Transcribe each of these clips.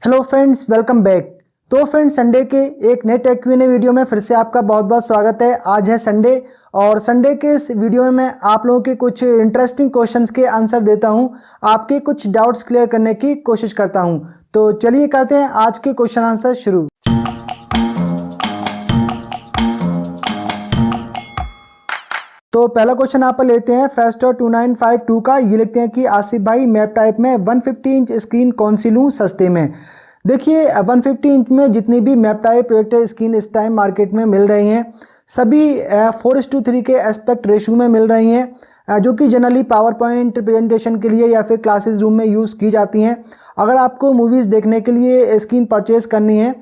Hello friends, welcome back. तो friends, Sunday के एक नए टेक Q&A वीडियो में फिर से आपका बहुत बहुत स्वागत है। आज है संडे और संडे के इस वीडियो में मैं आप लोगों के कुछ इंटरेस्टिंग क्वेश्चंस के आंसर देता हूं, आपके कुछ डाउट्स क्लियर करने की कोशिश करता हूं। तो चलिए करते हैं आज के क्वेश्चन आंसर शुरू। तो पहला क्वेश्चन आप लेते हैं फेस्टो 2952 का। ये लिखते हैं कि आसिफ भाई, मैप टाइप में 150 इंच स्क्रीन कौन सी लूँ सस्ते में। देखिए 150 इंच में जितनी भी मैप टाइप प्रोजेक्टर स्क्रीन इस टाइम मार्केट में मिल रही हैं सभी 4:3 के एस्पेक्ट रेशियो में मिल रही हैं, जो कि जनरली पावर पॉइंट प्रेजेंटेशन के लिए या फिर क्लासेस रूम में यूज़ की जाती हैं। अगर आपको मूवीज़ देखने के लिए स्क्रीन परचेज़ करनी है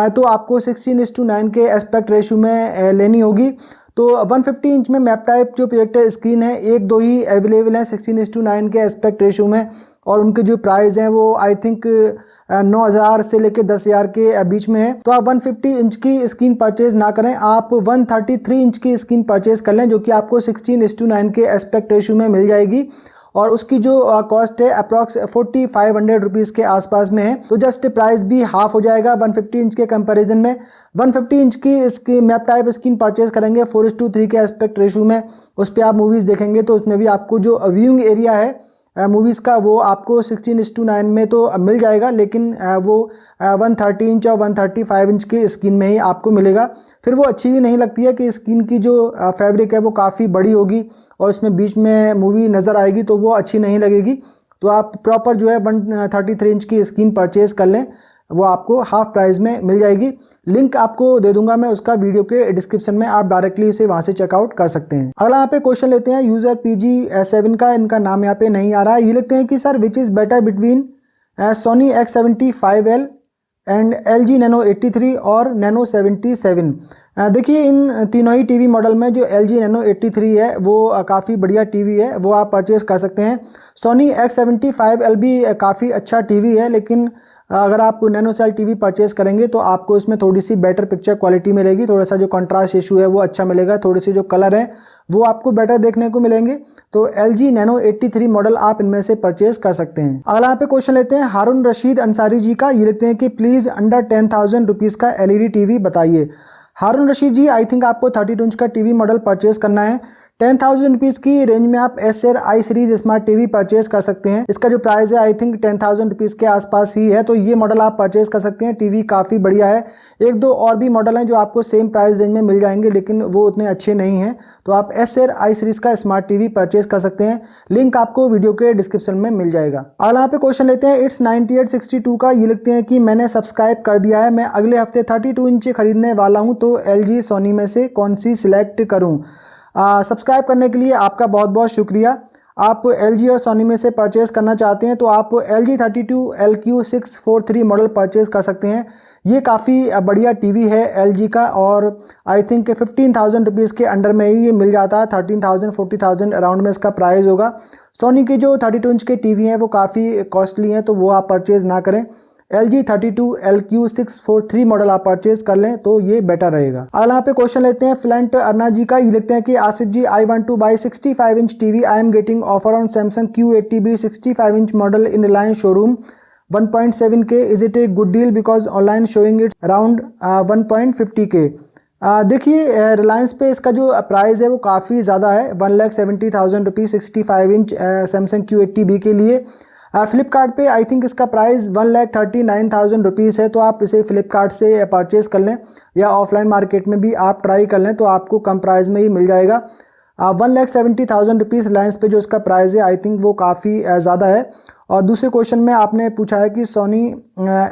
तो आपको 16:9 के एस्पेक्ट रेशियो में लेनी होगी। तो 150 इंच में मैप टाइप जो प्रोजेक्टर स्क्रीन है एक दो ही अवेलेबल हैं 16:9 के एस्पेक्ट रेशियो में, और उनके जो प्राइस हैं वो आई थिंक 9,000 से लेकर 10,000 के बीच में है। तो आप 150 इंच की स्क्रीन परचेज ना करें, आप 133 इंच की स्क्रीन परचेज कर लें, जो कि आपको 16:9 के एस्पेक्ट रेशियो में मिल जाएगी और उसकी जो कॉस्ट है अप्रॉक्स 4,500 रुपीज़ के आसपास में है। तो जस्ट प्राइस भी हाफ हो जाएगा 150 इंच के कंपैरिजन में। 150 इंच की इसकी मैप टाइप स्क्रीन परचेज करेंगे 4:3 के एस्पेक्ट रेशियो में, उस पर आप मूवीज़ देखेंगे तो उसमें भी आपको जो व्यूइंग एरिया है मूवीज़ का वो आपको 16:9 में तो मिल जाएगा, लेकिन वो 130 इंच और 135 इंच की स्क्रीन में ही आपको मिलेगा। फिर वो अच्छी भी नहीं लगती है कि स्क्रीन की जो फैब्रिक है वो काफ़ी बड़ी होगी और उसमें बीच में मूवी नज़र आएगी तो वो अच्छी नहीं लगेगी। तो आप प्रॉपर जो है 133 इंच की स्क्रीन परचेज़ कर लें, वो आपको हाफ प्राइस में मिल जाएगी। लिंक आपको दे दूंगा मैं उसका वीडियो के डिस्क्रिप्शन में, आप डायरेक्टली इसे वहां से चेकआउट कर सकते हैं। अगला यहाँ पे क्वेश्चन लेते हैं यूजर PG7 का, इनका नाम यहाँ पे नहीं आ रहा है। ये लिखते हैं कि sir which is better between Sony X75L and LG Nano 83 और Nano 77। देखिए इन तीनों ही टीवी मॉडल में जो LG Nano 83 है वो काफ़ी बढ़िया टीवी है, वो आप परचेज़ कर सकते हैं। सोनी X75L भी काफ़ी अच्छा टीवी है, लेकिन अगर आप नैनो सेल टीवी परचेज़ करेंगे तो आपको इसमें थोड़ी सी बेटर पिक्चर क्वालिटी मिलेगी, थोड़ा सा जो कंट्रास्ट इशू है वो अच्छा मिलेगा, थोड़ी सी जो कलर है वो आपको बेटर देखने को मिलेंगे। तो LG Nano 83 मॉडल आप इनमें से परचेज़ कर सकते हैं। अगला यहाँ पे क्वेश्चन लेते हैं हारून रशीद अंसारी जी का। ये लिखते हैं कि प्लीज़ अंडर 10,000 रुपीज़ का LED टीवी बताइए। हारून रशीद जी, आई थिंक आपको 32 इंच का टीवी मॉडल परचेज़ करना है। 10,000 रुपीज़ की रेंज में आप एसर आई सीरीज स्मार्ट टीवी परचेज कर सकते हैं। इसका जो प्राइस है आई थिंक 10,000 रुपीज़ के आसपास ही है, तो ये मॉडल आप परचेज कर सकते हैं। टीवी काफ़ी बढ़िया है। एक दो और भी मॉडल हैं जो आपको सेम प्राइस रेंज में मिल जाएंगे, लेकिन वो उतने अच्छे नहीं हैं। तो आप एसर आई सीरीज का स्मार्ट टीवी परचेज कर सकते हैं, लिंक आपको वीडियो के डिस्क्रिप्शन में मिल जाएगा। अगला यहाँ पे क्वेश्चन लेते हैं इट्स 9862 का। ये लिखते हैं कि मैंने सब्सक्राइब कर दिया है, मैं अगले हफ्ते 32 इंच खरीदने वाला हूँ, तो LG सोनी में से कौन सी सिलेक्ट करूँ। सब्सक्राइब करने के लिए आपका बहुत बहुत शुक्रिया। आप LG और सोनी में से परचेज़ करना चाहते हैं तो आप LG 32LQ643 मॉडल परचेज़ कर सकते हैं। ये काफ़ी बढ़िया टीवी है LG का, और आई थिंक 15,000 रुपीज़ के अंडर में ही ये मिल जाता है। 13,000 14,000 अराउंड में इसका प्राइस होगा। सोनी के जो 32 इंच के टीवी हैं वो काफ़ी कॉस्टली हैं, तो वो आप परचेज़ ना करें। LG 32LQ643 मॉडल आप परचेज कर लें तो ये बेटर रहेगा। अगला यहाँ पे क्वेश्चन लेते हैं फ्लैंट अर्ना जी का। ये लिखते हैं कि Asif ji, I want to buy 65 inch TV, I am getting offer on Samsung Q80B 65 inch model in Reliance showroom 1.7K, is it a good deal because online showing it around 1.50K। देखिए रिलायंस पे इसका जो प्राइस है वो काफ़ी ज़्यादा है, 1,70,000 रुपीज़ 65 इंच सैमसंग Q80B के लिए। फ्लिपकार्ट पे आई थिंक इसका प्राइस 1,39,000 रुपीज़ है, तो आप इसे फ्लिपकार्ट से परचेज़ कर लें या ऑफलाइन मार्केट में भी आप ट्राई कर लें तो आपको कम प्राइस में ही मिल जाएगा। 1,70,000 रुपीज़ रिलायंस पे जो इसका प्राइस है आई थिंक वो काफ़ी ज़्यादा है। और दूसरे क्वेश्चन में आपने पूछा है कि सोनी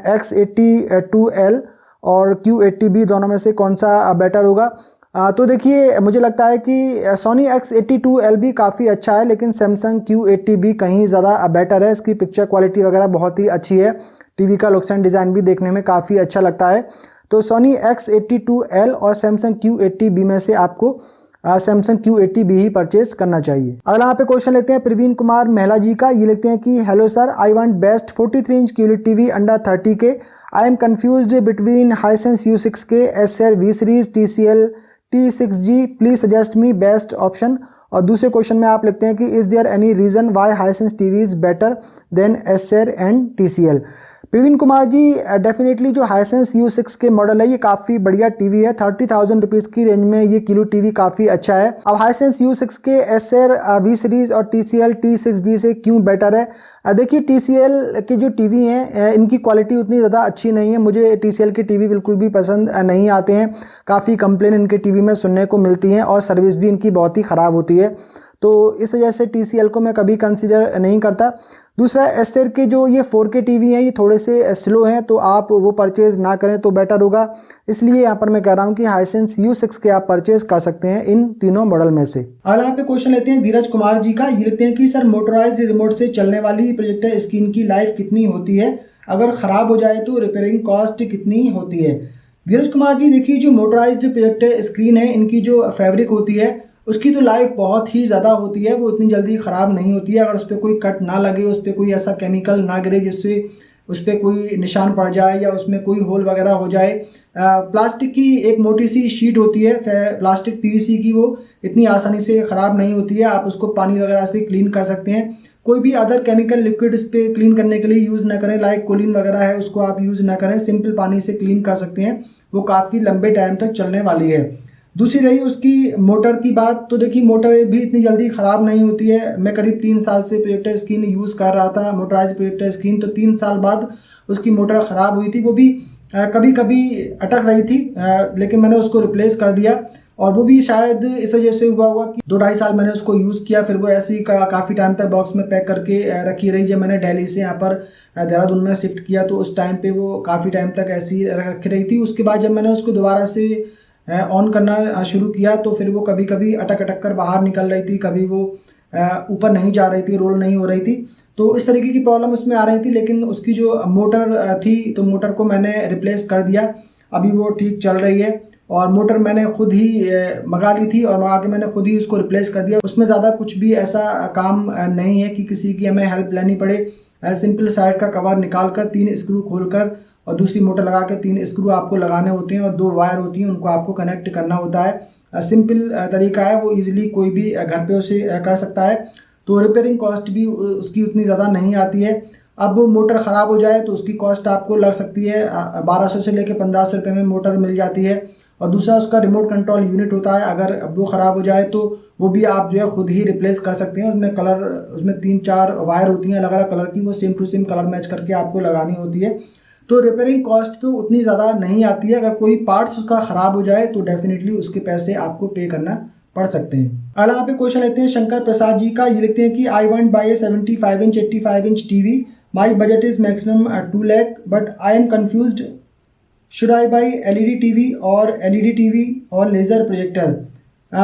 X82L और Q80B दोनों में से कौन सा बेटर होगा। तो देखिए मुझे लगता है कि सोनी X82L भी काफ़ी अच्छा है, लेकिन सैमसंग Q80B कहीं ज़्यादा बेटर है। इसकी पिक्चर क्वालिटी वगैरह बहुत ही अच्छी है, टीवी का लुक्स एंड डिज़ाइन भी देखने में काफ़ी अच्छा लगता है। तो सोनी X82L और सैमसंग Q80B में से आपको सैमसंग Q80B ही परचेज करना चाहिए। अगला यहाँ पे क्वेश्चन लेते हैं प्रवीण कुमार महला जी का। ये लिखते हैं कि hello sir, I want best 43 inch QLED TV under 30K, I am confused between Hisense U6K, Acer V series, TCL T6G, please suggest me best option. और दूसरे क्वेश्चन में आप लिखते हैं कि is there any reason why Hisense TV is better than Acer and TCL। Praveen Kumar ji, definitely जो Hisense U6 के model है ये काफ़ी बढ़िया टीवी है। 30,000 रुपीज़ की रेंज में ये किलो टीवी काफ़ी अच्छा है। अब हाइसेंस U6 के एसर V सीरीज़ और TCL T6G से क्यों बेटर है? देखिए, TCL के जो टीवी हैं इनकी क्वालिटी उतनी ज़्यादा अच्छी नहीं है। मुझे TCL के टीवी बिल्कुल भी पसंद नहीं आते हैं। काफ़ी कंप्लेन इनके टीवी में सुनने को मिलती हैं और सर्विस भी इनकी बहुत ही ख़राब होती है, तो इस वजह से TCL को मैं कभी कंसीडर नहीं करता। दूसरा, एस्टर के जो ये 4K टीवी हैं ये थोड़े से स्लो हैं, तो आप वो परचेज़ ना करें तो बेटर होगा। इसलिए यहाँ पर मैं कह रहा हूँ कि हाइसेंस U6 के आप परचेज़ कर सकते हैं इन तीनों मॉडल में से। अगला यहाँ पे क्वेश्चन लेते हैं धीरज कुमार जी का। ये लिखते हैं कि सर, मोटराइज रिमोट से चलने वाली प्रोजेक्टर स्क्रीन की लाइफ कितनी होती है? अगर ख़राब हो जाए तो रिपेयरिंग कॉस्ट कितनी होती है? धीरज कुमार जी, देखिए, जो मोटराइज्ड प्रोजेक्टर स्क्रीन है इनकी जो फैब्रिक होती है उसकी तो लाइफ बहुत ही ज़्यादा होती है, वो इतनी जल्दी ख़राब नहीं होती है। अगर उस पर कोई कट ना लगे, उस पर कोई ऐसा केमिकल ना गिरे जिससे उस पर कोई निशान पड़ जाए या उसमें कोई होल वगैरह हो जाए। प्लास्टिक की एक मोटी सी शीट होती है, प्लास्टिक PVC की, वो इतनी आसानी से ख़राब नहीं होती है। आप उसको पानी वगैरह से क्लीन कर सकते हैं। कोई भी अदर केमिकल लिक्विड उस पर क्लीन करने के लिए यूज़ ना करें, लाइक कोलिन वगैरह है उसको आप यूज़ ना करें, सिंपल पानी से क्लीन कर सकते हैं। वो काफ़ी लंबे टाइम तक चलने वाली है। दूसरी रही उसकी मोटर की बात, तो देखिए, मोटर भी इतनी जल्दी ख़राब नहीं होती है। मैं करीब 3 साल से प्रोजेक्टर स्क्रीन यूज़ कर रहा था, मोटराइज प्रोजेक्टर स्क्रीन, तो 3 साल बाद उसकी मोटर ख़राब हुई थी। वो भी कभी कभी अटक रही थी, लेकिन मैंने उसको रिप्लेस कर दिया। और वो भी शायद इस वजह से हुआ होगा कि 2-2.5 साल मैंने उसको यूज़ किया, फिर वो ऐसे ही काफ़ी टाइम तक बॉक्स में पैक करके रखी रही। जब मैंने दिल्ली से यहाँ पर देहरादून में शिफ्ट किया तो उस टाइम पे वो काफ़ी टाइम तक ऐसी ही रखी रही थी। उसके बाद जब मैंने उसको दोबारा से ऑन करना शुरू किया तो फिर वो कभी कभी अटक अटक कर बाहर निकल रही थी, कभी वो ऊपर नहीं जा रही थी, रोल नहीं हो रही थी। तो इस तरीके की प्रॉब्लम उसमें आ रही थी, लेकिन उसकी जो मोटर थी तो मोटर को मैंने रिप्लेस कर दिया। अभी वो ठीक चल रही है। और मोटर मैंने खुद ही मंगा ली थी और मंगा के मैंने खुद ही उसको रिप्लेस कर दिया। उसमें ज़्यादा कुछ भी ऐसा काम नहीं है कि किसी की हमें हेल्प लेनी पड़े। सिंपल साइड का कवर निकाल कर 3 स्क्रू खोलकर और दूसरी मोटर लगा के 3 स्क्रू आपको लगाने होते हैं और 2 वायर होती हैं, उनको आपको कनेक्ट करना होता है। सिंपल तरीका है, वो इजीली कोई भी घर पे उसे कर सकता है। तो रिपेयरिंग कॉस्ट भी उसकी उतनी ज़्यादा नहीं आती है। अब मोटर ख़राब हो जाए तो उसकी कॉस्ट आपको लग सकती है 1200 से लेकर 1500 रुपये में मोटर मिल जाती है। और दूसरा उसका रिमोट कंट्रोल यूनिट होता है, अगर वो ख़राब हो जाए तो वो भी आप जो है खुद ही रिप्लेस कर सकते हैं। उसमें कलर, उसमें 3-4 वायर होती हैं अलग अलग कलर की, वो same to same colour match करके आपको लगानी होती है। तो रिपेयरिंग कॉस्ट तो उतनी ज़्यादा नहीं आती है। अगर कोई पार्ट्स उसका ख़राब हो जाए तो डेफिनेटली उसके पैसे आपको पे करना पड़ सकते हैं। अगला यहाँ पे क्वेश्चन लेते हैं शंकर प्रसाद जी का। ये लिखते हैं कि I want bye A 75 inch 85 inch TV, my budget is maximum 2 lakh, but I am confused, should I by LED TV और LED टीवी और laser projector?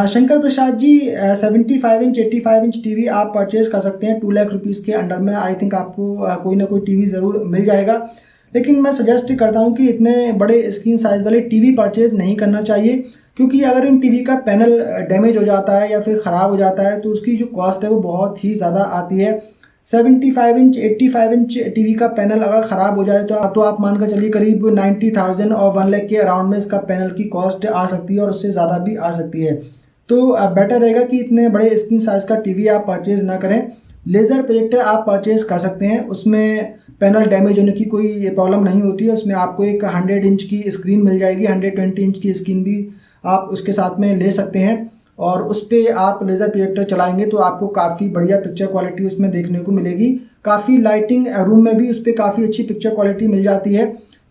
Shankar Prasad ji, 75 inch 85 inch TV आप परचेज़ कर सकते हैं 2 लाख रुपीज़ के अंडर में। आई थिंक आपको कोई ना कोई टीवी ज़रूर मिल जाएगा। लेकिन मैं सजेस्ट करता हूं कि इतने बड़े स्क्रीन साइज़ वाले टीवी परचेज़ नहीं करना चाहिए, क्योंकि अगर इन टीवी का पैनल डैमेज हो जाता है या फिर ख़राब हो जाता है तो उसकी जो कॉस्ट है वो बहुत ही ज़्यादा आती है। 75 इंच 85 इंच टीवी का पैनल अगर ख़राब हो जाए तो आप मान कर चलिए करीब 90,000 और 1 लाख के अराउंड में इसका पैनल की कॉस्ट आ सकती है और उससे ज़्यादा भी आ सकती है। तो बेटर रहेगा कि इतने बड़े स्क्रीन साइज़ का टीवी आप परचेज़ ना करें। लेज़र प्रोजेक्टर आप परचेज़ कर सकते हैं, उसमें पैनल डैमेज होने की कोई प्रॉब्लम नहीं होती है। उसमें आपको एक 100 इंच की स्क्रीन मिल जाएगी, 120 इंच की स्क्रीन भी आप उसके साथ में ले सकते हैं और उस पर आप लेज़र प्रोजेक्टर चलाएंगे तो आपको काफ़ी बढ़िया पिक्चर क्वालिटी उसमें देखने को मिलेगी। काफ़ी लाइटिंग रूम में भी उस पर काफ़ी अच्छी पिक्चर क्वालिटी मिल जाती है,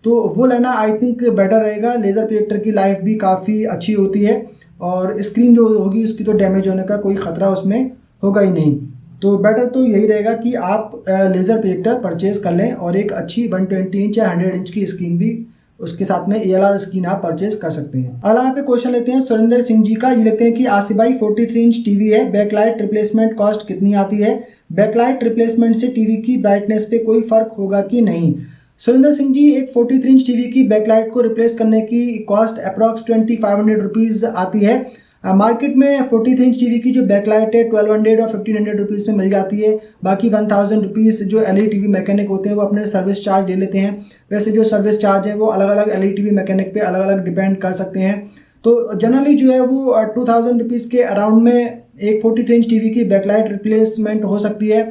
तो वो लेना आई थिंक बेटर रहेगा। लेज़र प्रोजेक्टर की लाइफ भी काफ़ी अच्छी होती है और स्क्रीन जो होगी उसकी तो डैमेज होने का कोई ख़तरा उसमें होगा ही नहीं। तो बेटर तो यही रहेगा कि आप लेज़र प्रोजेक्टर परचेज़ कर लें और एक अच्छी 120 इंच या 100 इंच की स्क्रीन भी उसके साथ में ALR स्क्रीन आप परचेज़ कर सकते हैं। अगला यहाँ पे क्वेश्चन लेते हैं सुरेंद्र सिंह जी का। ये लिखते हैं कि आसिफ भाई 43 इंच टीवी है, बैकलाइट रिप्लेसमेंट कॉस्ट कितनी आती है? बैकलाइट रिप्लेसमेंट से टीवी की ब्राइटनेस पे कोई फ़र्क होगा कि नहीं? सुरेंद्र सिंह जी, एक 43 इंच टीवी की बैकलाइट को रिप्लेस करने की कॉस्ट अप्रॉक्स 2500 रुपीज़ आती है। मार्केट में 43 इंच टीवी की जो बैकलाइट है 1200 और 1500 रुपीज़ में मिल जाती है। बाकी 1000 रुपीज़ जो LED टीवी मैकेनिक होते हैं वो अपने सर्विस चार्ज ले लेते हैं। वैसे जो सर्विस चार्ज है वो अलग अलग LED टीवी मैकेनिक पे अलग अलग डिपेंड कर सकते हैं। तो जनरली जो है वो 2000 रुपीज़ के अराउंड में एक 43 इंच टीवी की बैकलाइट रिप्लेसमेंट हो सकती है।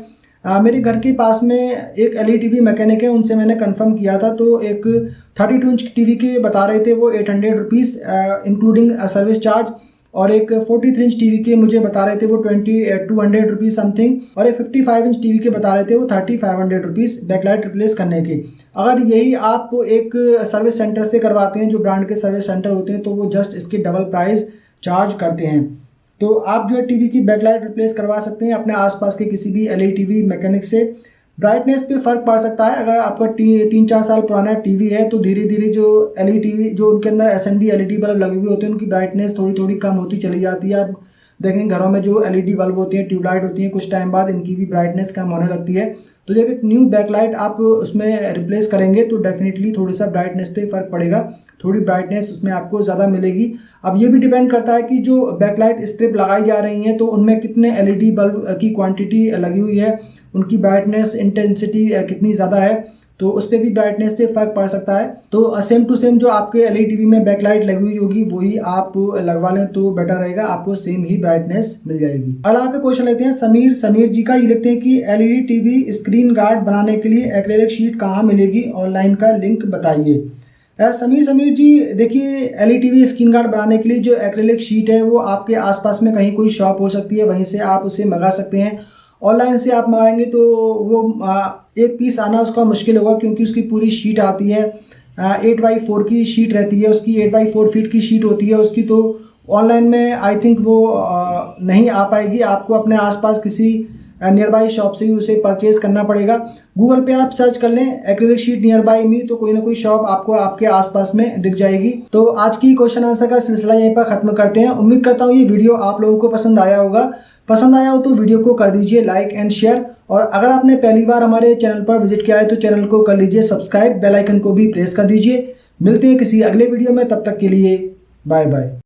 मेरे घर के पास में एक एलईडी टीवी मैकेनिक है, उनसे मैंने कंफर्म किया था, तो एक 32 इंच टीवी के बता रहे थे वो 800 रुपीज़ इंक्लूडिंग सर्विस चार्ज, और एक 43 इंच टीवी के मुझे बता रहे थे वो 200 रुपीज़ समथिंग, और एक 55 इंच टीवी के बता रहे थे वो 3500 रुपीज़ बैकलाइट रिप्लेस करने के। अगर यही आप एक सर्विस सेंटर से करवाते हैं, जो ब्रांड के सर्विस सेंटर होते हैं, तो वो जस्ट इसके डबल प्राइस चार्ज करते हैं। तो आप जो है टीवी की बैकलाइट रिप्लेस करवा सकते हैं अपने आसपास के किसी भी एलईडी टीवी मैकेनिक से। ब्राइटनेस पे फ़र्क पड़ सकता है। अगर आपका 3-4 साल पुराना टीवी है तो धीरे धीरे जो एलईडी टीवी जो उनके अंदर एसएमडी एलईडी बल्ब लगे हुए होते हैं, उनकी ब्राइटनेस थोड़ी थोड़ी कम होती चली जाती है। आप देखें घरों में जो एलईडी बल्ब होती हैं, ट्यूबलाइट होती हैं, कुछ टाइम बाद इनकी भी ब्राइटनेस कम होने लगती है। तो जब एक न्यू बैकलाइट आप उसमें रिप्लेस करेंगे तो डेफिनेटली थोड़ा सा ब्राइटनेस पे फ़र्क पड़ेगा, थोड़ी ब्राइटनेस उसमें आपको ज़्यादा मिलेगी। अब ये भी डिपेंड करता है कि जो बैकलाइट स्ट्रिप लगाई जा रही हैं तो उनमें कितने एलईडी बल्ब की क्वांटिटी लगी हुई है, उनकी ब्राइटनेस इंटेंसिटी कितनी ज़्यादा है, तो उस पर भी ब्राइटनेस पे फ़र्क पड़ सकता है। तो सेम टू सेम जो आपके एलईडी टीवी में बैकलाइट लगी हुई होगी वही आप लगवा लें तो बेटर रहेगा, आपको सेम ही ब्राइटनेस मिल जाएगी। अगला यहाँ पे क्वेश्चन लेते हैं समीर जी का। ये लिखते हैं कि एलईडी टीवी स्क्रीन गार्ड बनाने के लिए एक्रेलिक शीट कहाँ मिलेगी, ऑनलाइन का लिंक बताइए। समीर जी, देखिए एलईडी टीवी स्क्रीन गार्ड बनाने के लिए जो एक्रेलिक शीट है वो आपके आसपास में कहीं कोई शॉप हो सकती है, वहीं से आप उसे मंगा सकते हैं। ऑनलाइन से आप मंगाएंगे तो वो एक पीस आना उसका मुश्किल होगा, क्योंकि उसकी पूरी शीट आती है 8x4 की शीट रहती है, उसकी 8x4 फीट की शीट होती है उसकी। तो ऑनलाइन में आई थिंक वो नहीं आ पाएगी, आपको अपने आसपास किसी नियर बाई शॉप से ही उसे परचेज़ करना पड़ेगा। गूगल पे आप सर्च कर लें एक्रेलिक शीट नियर बाई मी, तो कोई ना कोई शॉप आपको आपके आसपास में दिख जाएगी। तो आज की क्वेश्चन आंसर का सिलसिला यहीं पर ख़त्म करते हैं। उम्मीद करता हूँ ये वीडियो आप लोगों को पसंद आया होगा। पसंद आया हो तो वीडियो को कर दीजिए लाइक एंड शेयर, और अगर आपने पहली बार हमारे चैनल पर विजिट किया है तो चैनल को कर लीजिए सब्सक्राइब, बेल आइकन को भी प्रेस कर दीजिए। मिलते हैं किसी अगले वीडियो में, तब तक के लिए बाय बाय।